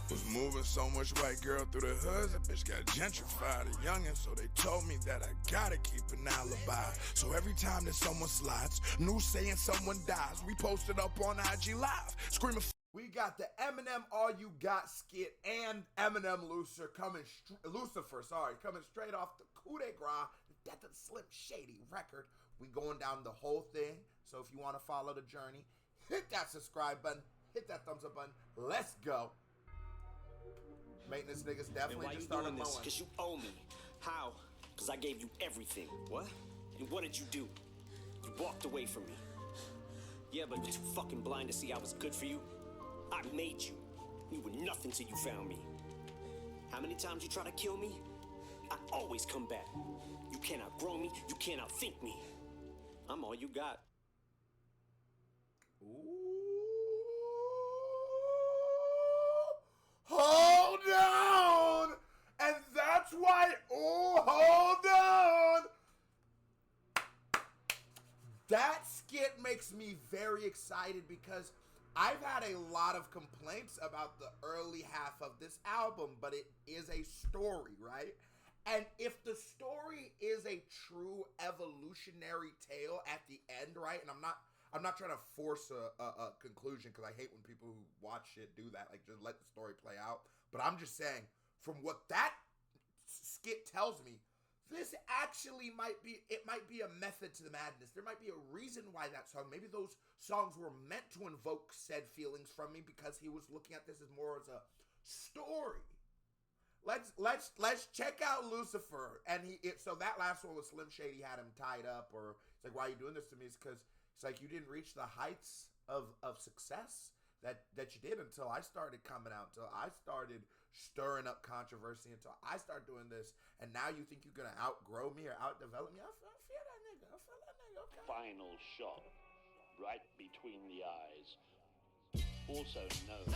Was moving so much white girl through the hood, that bitch got gentrified, a youngin', so they told me that I gotta keep an alibi. So every time that someone slides, news saying someone dies, we posted up on IG Live, screaming. We got the Eminem All You Got skit and Eminem Lucifer coming straight off the coup de grace, the death of the Slim Shady record. We going down the whole thing, so if you want to follow the journey, hit that subscribe button, hit that thumbs up button. Let's go. Maintenance niggas definitely just started mowing. Because you owe me. How? Because I gave you everything. What? And what did you do? You walked away from me. Yeah, but you're too fucking blind to see I was good for you. I made you. You were nothing till you found me. How many times you try to kill me? I always come back. You can't outgrow me. You can't outthink me. I'm all you got. Ooh. Hold on! And that's why, hold on! That skit makes me very excited because I've had a lot of complaints about the early half of this album, but it is a story, right? And if the story is a true evolutionary tale at the end, right? And I'm not trying to force a conclusion, because I hate when people who watch shit do that, like just let the story play out. But I'm just saying, from what that skit tells me, this actually might be a method to the madness. There might be a reason why that song, maybe those songs were meant to invoke said feelings from me, because he was looking at this as more as a story. Let's check out Lucifer. And so that last one was Slim Shady had him tied up, or it's like, why are you doing this to me? It's because it's like you didn't reach the heights of success that you did until I started coming out, until I started stirring up controversy, until I started doing this, and now you think you're gonna outgrow me or outdevelop me? I feel that nigga. Okay. Final shot, right between the eyes, also known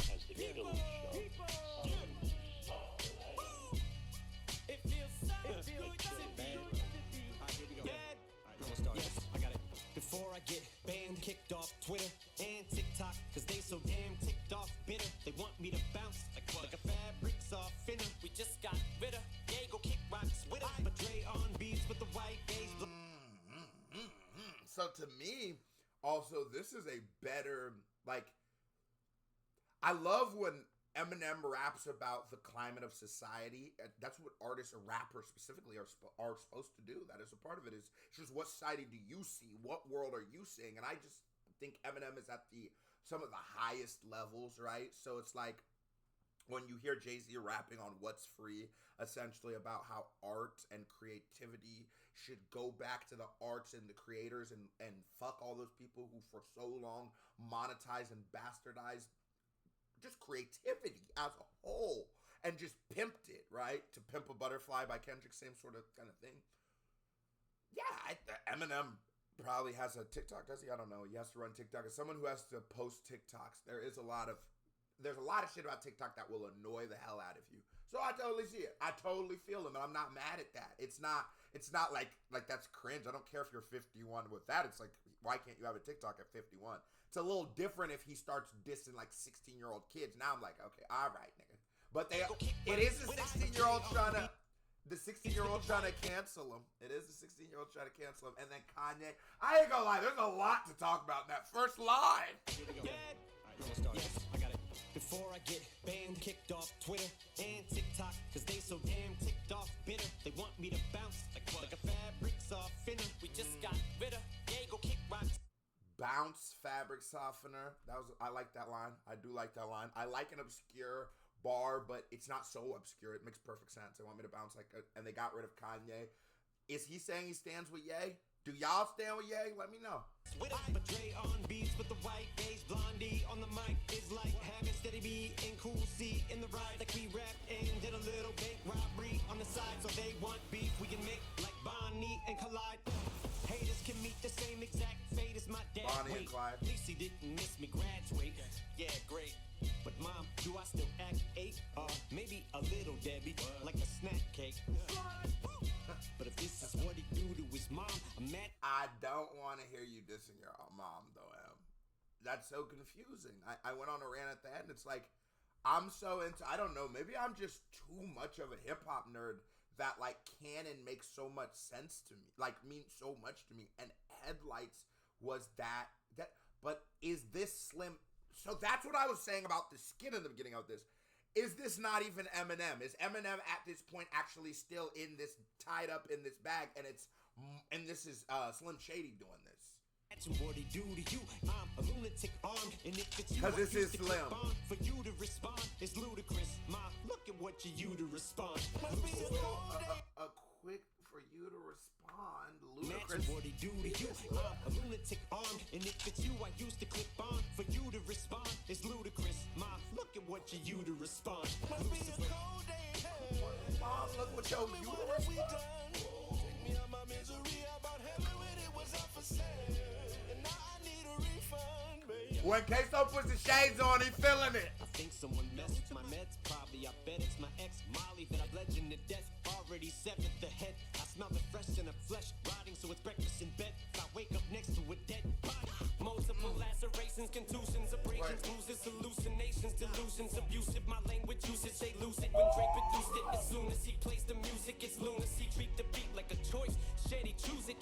as the kill shot. It feels so good to be Alright, here we go. Yes, I got it. Before I get banned, kicked off Twitter and TikTok, cause they so damn ticked off bitter. They want me to bounce like a fabric soft finner. We just got rid of, yeah, go kick rocks with us. But Dre on beats with the white gaze. So to me, also, this is a better, like, I love when Eminem raps about the climate of society. That's what artists or rappers specifically are supposed to do. That is a part of it. It's just, what society do you see? What world are you seeing? And I just think Eminem is at some of the highest levels, right? So it's like when you hear Jay-Z rapping on What's Free, essentially about how art and creativity should go back to the arts and the creators, and fuck all those people who for so long monetized and bastardized just creativity as a whole and just pimped it, right? To Pimp a Butterfly by Kendrick, same sort of kind of thing. Yeah, Eminem probably has a TikTok, does he? I don't know. He has to run TikTok. As someone who has to post TikToks, there's a lot of shit about TikTok that will annoy the hell out of you. So I totally see it. I totally feel him, and I'm not mad at that. It's not like that's cringe. I don't care if you're 51 with that. It's like, why can't you have a TikTok at 51? It's a little different if he starts dissing like 16-year-old kids. Now I'm like, okay, all right, nigga. But it is the 16-year-old trying to cancel him. It is the 16-year-old trying to cancel him. And then Kanye, I ain't gonna lie, there's a lot to talk about in that first line. Here we go. Yes, I got it. Before I get banned, kicked off Twitter and TikTok, cause they so damn ticked off bitter. They want me to bounce like a fabric soft finner. We just got rid of, yeah, go kick rocks. Bounce fabric softener. I like that line. I do like that line. I like an obscure bar, but it's not so obscure. It makes perfect sense. They want me to bounce and they got rid of Kanye. Is he saying he stands with Ye? Do y'all stand with Ye? Let me know. But Dre on beats with the white gaze, Blondie on the mic is like having Steady B and Cool C in the ride. Like we rap and did a little bank robbery on the side. So they want beef, we can make like Bonnie and Clyde. Haters can meet the same exact fate as my dad. Bonnie and Clyde. At least he didn't miss me graduate. Yeah, great. But mom, do I still act 8? Maybe a little Debbie, like a snack cake. But if this is what he do to his mom, I'm mad. I don't want to hear you dissing your mom, though, Em. That's so confusing. I went on a rant at the end. It's like, I'm so into, I don't know, maybe I'm just too much of a hip-hop nerd that, like, Canon makes so much sense to me, like, means so much to me, and Headlights was that, but is this Slim, so that's what I was saying about the skit in the beginning of this. Is this not even Eminem? Is Eminem at this point actually still in this, tied up in this bag, and this is Slim Shady doing this? What he do to you? I'm a lunatic armed, and if it's you, because this is Slim. For you to respond is ludicrous. Ma, look at what you to respond. A quick for you to respond, ludicrous. What he do to you? I'm a lunatic armed, and if it's you, I used to clip on. For you to respond is ludicrous. Ma, look at what you to respond. Lucifer. Mom, look what your uterus done. Take me out my misery. About hell when it was up for sale. When Queso puts the shades on, he feeling it. I think someone messed with my meds. Probably, I bet it's my ex Molly that I've legend to death. Already severed the head. I smell the fresh in the flesh. Rotting, so it's breakfast in bed. I wake up next to a dead body. Multiple lacerations, contusions, abrasions, bruises, hallucinations, delusions, abusive. My language usage, say lucid. When Dre produced it, as soon as he plays the music, it's lunacy. Treat the beat like a choice. Shady, choose it.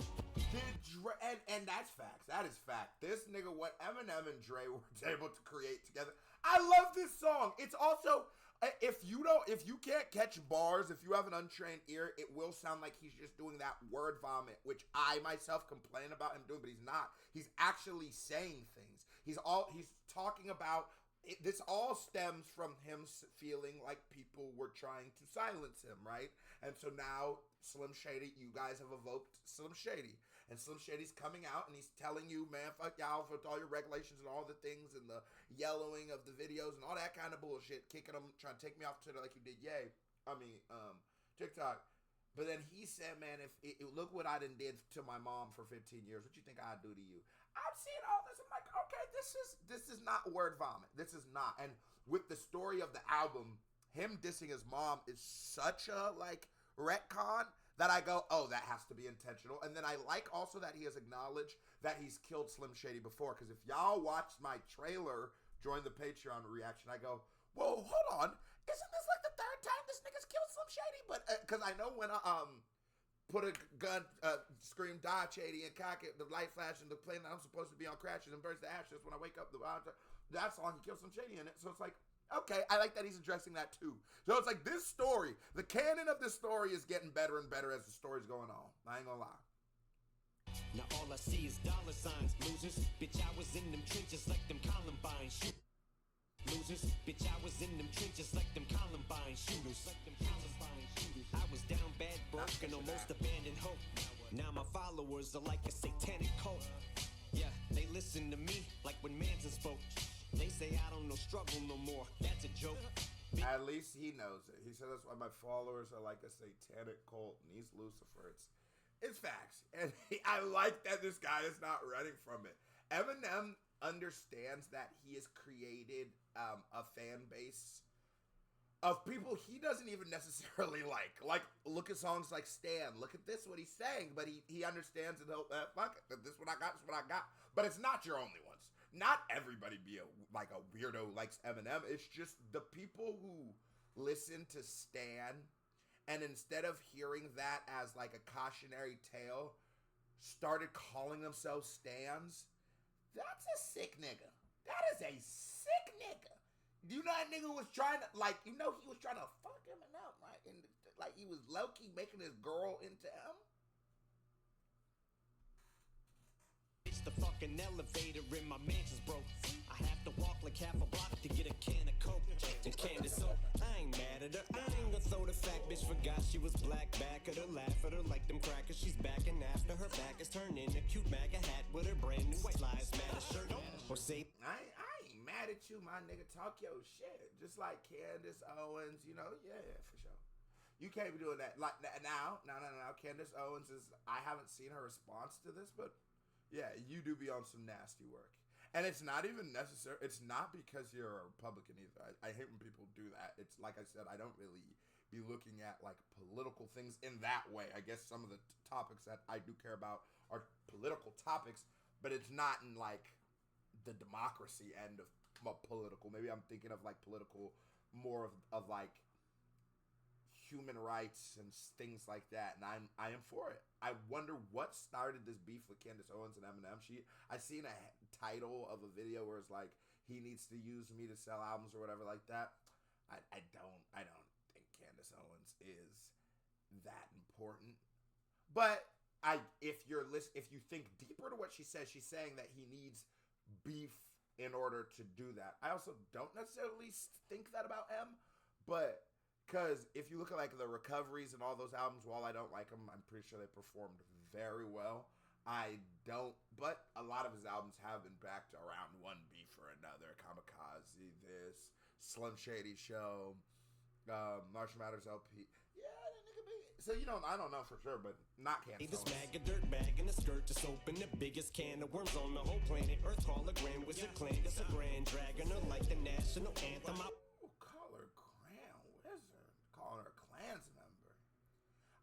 And that's facts. That is fact. This nigga, what Eminem and Dre were able to create together. I love this song. It's also, if you can't catch bars, if you have an untrained ear, it will sound like he's just doing that word vomit, which I myself complain about him doing, but he's not. He's actually saying things. He's talking about. This all stems from him feeling like people were trying to silence him, right? And so now Slim Shady, you guys have evoked Slim Shady. And Slim Shady's coming out and he's telling you, man, fuck y'all with all your regulations and all the things and the yellowing of the videos and all that kind of bullshit, kicking them, trying to take me off Twitter like you did, TikTok. But then he said, man, look what I done did to my mom for 15 years. What you think I'd do to you? I'm seeing all this. I'm like, okay, this is not word vomit. This is not. And with the story of the album, him dissing his mom is such a, like, retcon that I go, oh, that has to be intentional. And then I like also that he has acknowledged that he's killed Slim Shady before. Because if y'all watched my trailer, join the Patreon reaction, I go, whoa, hold on. Isn't this like the third time this nigga's killed Slim Shady? But, because I know when I, put a gun, scream, die, Shady, and cock it, the light flash, and the plane that I'm supposed to be on crashes and burns to ashes. When I wake up, that song, he killed Slim Shady in it. So it's like, okay, I like that he's addressing that too. So it's like this story, the canon of this story is getting better and better as the story's going on. I ain't gonna lie. Now all I see is dollar signs, losers. Bitch, I was in them trenches like them Columbine shooters. Losers, bitch, I was in them trenches like them Columbine shooters. I was down bad, broke, and almost abandoned hope. Now my followers are like a satanic cult. Yeah, they listen to me like when Manson spoke. They say I don't know struggle no more. That's a joke. At least he knows it. He said that's why my followers are like a satanic cult, and he's Lucifer. It's facts. And I like that this guy is not running from it. Eminem understands that he has created a fan base of people he doesn't even necessarily like. Like, look at songs like Stan. Look at this, what he's saying. But he understands and fuck it. This is what I got, this is what I got. But it's not your only ones. Not everybody be a weirdo likes Eminem. It's just the people who listen to Stan, and instead of hearing that as like a cautionary tale, started calling themselves Stans. That's a sick nigga. That is a sick nigga. You know that nigga was trying to, like, he was trying to fuck Eminem, right? And like he was low-key making his girl into him. It's the fucking elevator in my mansion's broke. I have to walk like half a block to get a can of Coke and Candace soap. I ain't mad at her. I ain't gonna throw the fat bitch. Forgot she was black. Back at her, laugh at her like them crackers. She's back and after her back is turned in a cute MAGA hat with her brand new Sly Pyper shirt. Or say, I ain't mad at you, my nigga. Talk your shit, just like Candace Owens. Yeah, for sure. You can't be doing that. Like now. Candace Owens I haven't seen her response to this, but. Yeah, you do be on some nasty work. And it's not even necessary. It's not because you're a Republican either. I hate when people do that. It's like I said, I don't really be looking at like political things in that way. I guess some of the topics that I do care about are political topics, but it's not in like the democracy end of political. Maybe I'm thinking of like political more of like human rights and things like that, and I am for it. I wonder what started this beef with Candace Owens and Eminem. I seen a title of a video where it's like, he needs to use me to sell albums or whatever like that. I don't think Candace Owens is that important. But if you think deeper to what she says, she's saying that he needs beef in order to do that. I also don't necessarily think that about M, but because if you look at like the recoveries and all those albums, while I don't like them, I'm pretty sure they performed very well. But a lot of his albums have been backed around one beef or another. Kamikaze, this, Slim Shady Show, Marshall Mathers LP. Yeah, that nigga be. So I don't know for sure, but not Candace This Owens. bag of dirt bag in the skirt just open the biggest can of worms on the whole planet. Earth call a grand wizard clan. It's a grand dragon, like the national anthem. Call her Grand Wizard. Calling her Clans member.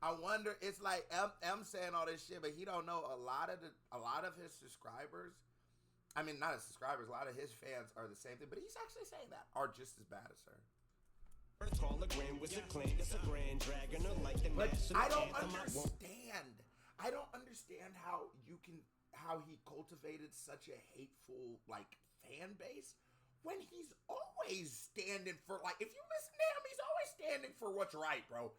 I wonder. It's like M saying all this shit, but he don't know a lot of his subscribers. I mean, not his subscribers. A lot of his fans are the same thing, but he's actually saying that are just as bad as her. Earth call a grand wizard clan. It's a grand dragon, like the But national I don't anthem. understand. I don't understand how he cultivated such a hateful like fan base when he's always standing for, like, if you listen to him, he's always standing for what's right, bro.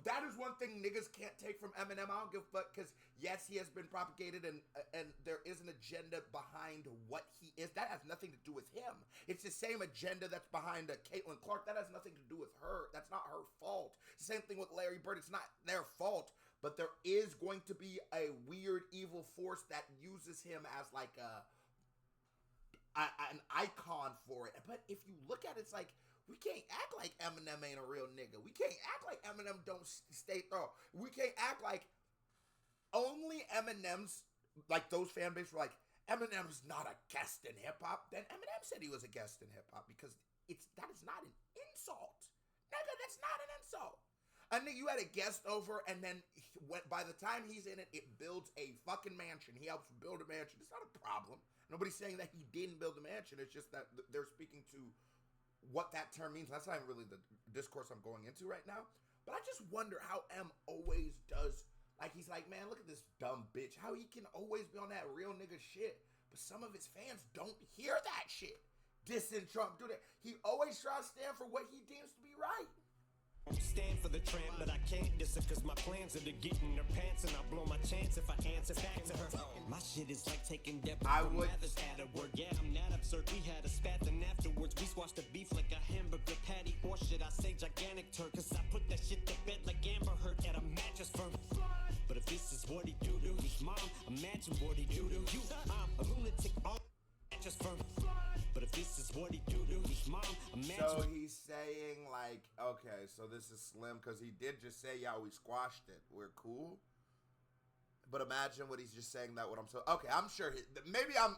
That is one thing niggas can't take from Eminem. I don't give a fuck, because yes, he has been propagated and there is an agenda behind what he is. That has nothing to do with him. It's the same agenda that's behind Caitlin Clark. That has nothing to do with her. That's not her fault. Same thing with Larry Bird. It's not their fault. But there is going to be a weird evil force that uses him as like an icon for it. But if you look at it, it's like, we can't act like Eminem ain't a real nigga. We can't act like Eminem don't stay thorough. We can't act like only Eminem's, like those fan base were like, Eminem's not a guest in hip hop. Then Eminem said he was a guest in hip hop, because that is not an insult. Nigga, that's not an insult. I think you had a guest over, and then by the time he's in it, it builds a fucking mansion. He helps build a mansion. It's not a problem. Nobody's saying that he didn't build a mansion. It's just that they're speaking to what that term means. That's not really the discourse I'm going into right now. But I just wonder how M always does. Like, he's like, man, look at this dumb bitch. How he can always be on that real nigga shit. But some of his fans don't hear that shit. Dissing Trump, do that. He always tries to stand for what he deems to be right. Stand for the tramp, but I can't diss it, cause my plans are to get in her pants, and I'll blow my chance if I answer back to her. My shit is like taking Deborah from Mathers at a word. Yeah, I'm not absurd. We had a spat, and afterwards we squashed the beef like a hamburger patty. Or should I say gigantic turd? Cause I put that shit to bed like Amber Heard at a mattress firm. But if this is what he do to his mom, imagine what he do to you. I'm a lunatic on mattress firm. But if this is what he do to his mom, imagine. So he's saying, like, okay, so this is Slim, because he did just say, yeah, we squashed it. We're cool. But imagine what he's just saying that what I'm so. Okay, I'm sure. Maybe I'm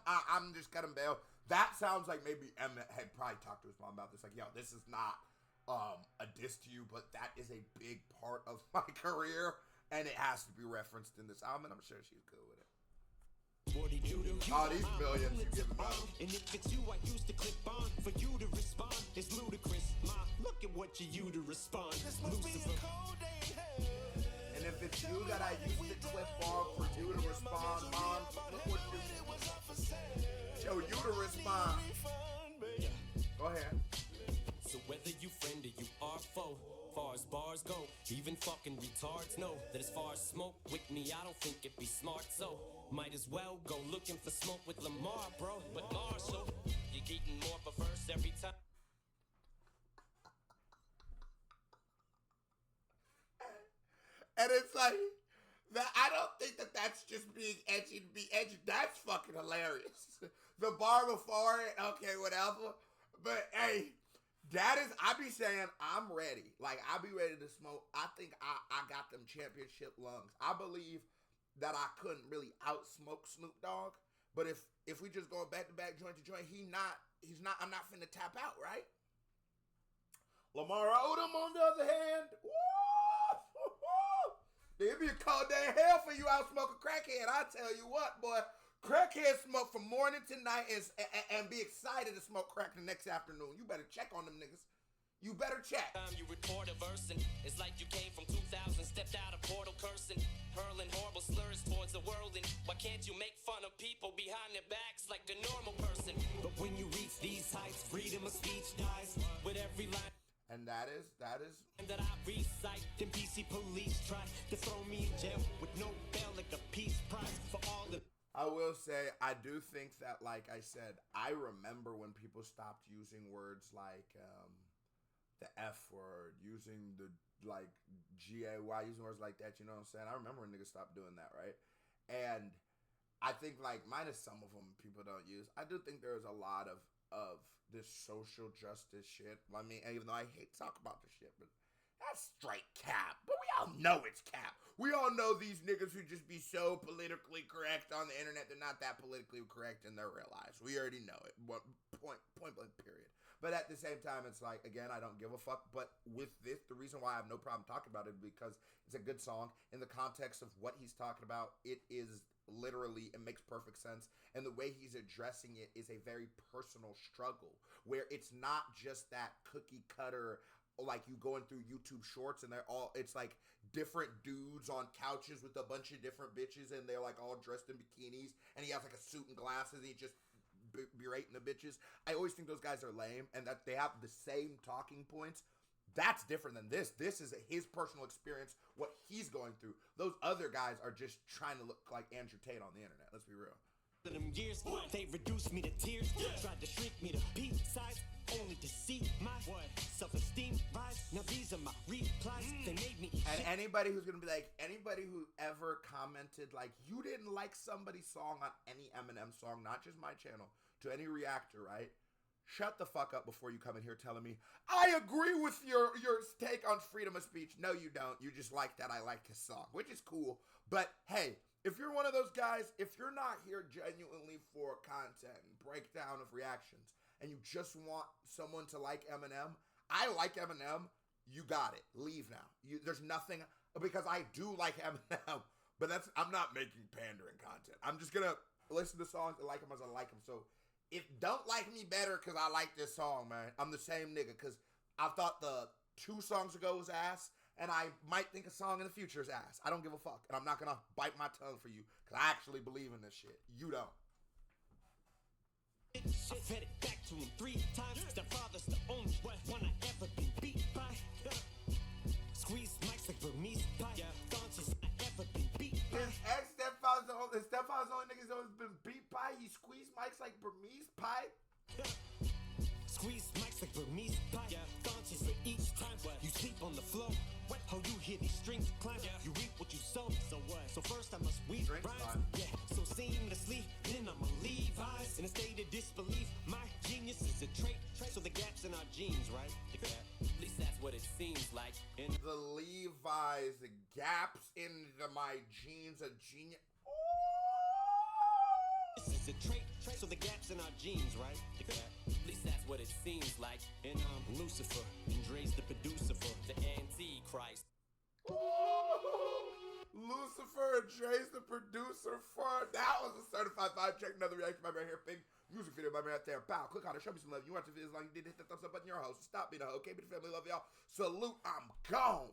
just cutting bail. That sounds like maybe Emmett had probably talked to his mom about this. Like, yo, this is not a diss to you, but that is a big part of my career, and it has to be referenced in this album, and I'm sure she's good with it. All these millions you give out. And if it's you I used to clip on for you to respond, it's ludicrous. Ma, look at what you to respond. Lucifer. And if it's you that I used to clip on for you to respond, Mom, look what you did. Show you to respond. Go ahead. So whether you friend or you are foe, far as bars go, even fucking retards know that as far as smoke with me, I don't think it'd be smart. So might as well go looking for smoke with Lamar, bro. But Marshall, you're getting more perverse every time. And it's like, I don't think that that's just being edgy to be edgy. That's fucking hilarious. The bar before it, okay, whatever. But hey, that is, I be saying I'm ready. Like, I be ready to smoke. I think I got them championship lungs. I believe that I couldn't really outsmoke Snoop Dogg. But if we just going back to back, joint to joint, I'm not finna tap out, right? Lamar Odom, on the other hand, it'd be a cold day in hell for you out smoking crackhead. I tell you what, boy, crackhead smoke from morning to night and be excited to smoke crack the next afternoon. You better check on them niggas. You better check. Time you record a verse and it's like you came from 2000, stepped out a portal cursing, hurling horrible slurs towards the world. And why can't you make fun of people behind their backs like a normal person? But when you reach these heights, freedom of speech dies with every line. And that is that I recite. Then PC police try to throw me in jail with no bail, like a peace prize for all the. I will say, I do think that, like I said, I remember when people stopped using words like the F word, using the like GAY, using words like that. You know what I'm saying? I remember when niggas stopped doing that, right? And I think, like, minus some of them people don't use, I do think there's a lot of this social justice shit. I mean, even though I hate to talk about this shit, but that's straight cap. But we all know it's cap. We all know these niggas who just be so politically correct on the internet. They're not that politically correct in their real lives. We already know it. Point blank, period. But at the same time, it's like, again, I don't give a fuck. But with this, the reason why I have no problem talking about it is because it's a good song. In the context of what he's talking about, it is literally, it makes perfect sense. And the way he's addressing it is a very personal struggle where it's not just that cookie cutter, like you going through YouTube shorts and it's like different dudes on couches with a bunch of different bitches and they're like all dressed in bikinis and he has like a suit and glasses and he just berating the bitches. I always think those guys are lame and that they have the same talking points. That's different than this. This is his personal experience, what he's going through. Those other guys are just trying to look like Andrew Tate on the internet. Let's be real. Them years, they reduced me to tears, tried to shrink me to pea-size, only to see my self-esteem rise. Now these are my replies, they made me eat. And anybody who's gonna be like, anybody who ever commented like you didn't like somebody's song on any Eminem song, not just my channel, to any reactor, right? Shut the fuck up before you come in here telling me I agree with your take on freedom of speech. No, you don't. You just like that I like his song, which is cool. But hey, if you're one of those guys, if you're not here genuinely for content and breakdown of reactions, and you just want someone to like Eminem, I like Eminem, you got it. Leave now. There's nothing, because I do like Eminem, but I'm not making pandering content. I'm just gonna listen to songs and like them as I like them. So if don't like me better because I like this song, man, I'm the same nigga, because I thought the 2 songs ago was ass, and I might think a song in the future is ass. I don't give a fuck. And I'm not going to bite my tongue for you because I actually believe in this shit. You don't. I fed it back to him 3 times. Stepfather's the only one I ever been beat by. Squeeze mics like Burmese pie. Dances I ever been beat by. His ex-stepfather's the only nigga who's always been beat by. He squeezed mics like Burmese pie. Squeeze mics like Burmese pie. Dances for each time. You sleep on the floor. How you hear these strings climb? You reap what you sow. So what? So first I must weave rhymes. Yeah. So seamlessly, then I'ma leave eyes in a state of disbelief. My genius is a trait. So the gaps in our genes, right? At least that's what it seems like. And the Levi's, the gaps in my genes, a genius. This is a trait. So the gaps in our genes, right? At least that's what it seems like. And Lucifer, and Dre's the producer for the Antichrist. Lucifer and Dre's the producer for. That was a certified 5 check. Another reaction by my hair pink. Music video by me right there. Pow. Click on it. Show me some love. You watch the videos like you did. Hit the thumbs up button. Your host. Stop being a hoe. Okay, be the family. Love y'all. Salute. I'm gone.